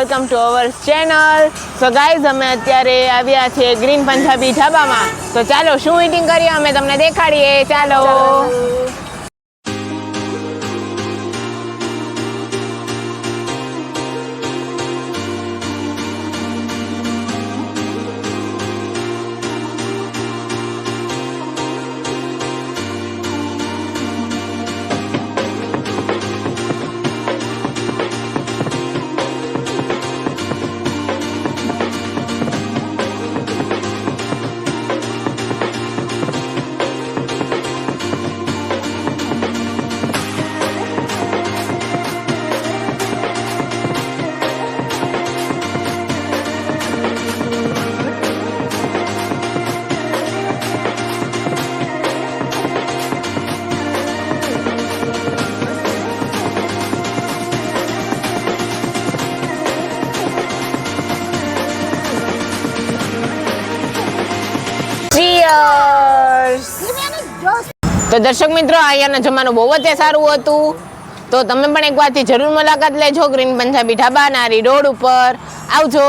Welcome to our channel. So guys, અમે અત્યારે આવ્યા છીએ ગ્રીન પંજાબી ઢાબામાં. તો ચાલો શું ઈટિંગ કરીએ અમે તમને દેખાડીએ. ચાલો. તો દર્શક મિત્રો, અહીંયાનો જમવાનું બહુ જ સારું હતું. તો તમે પણ એક વારથી જરૂર મુલાકાત લેજો ગ્રીન પંજાબી ઢાબા નારી રોડ ઉપર. આવજો.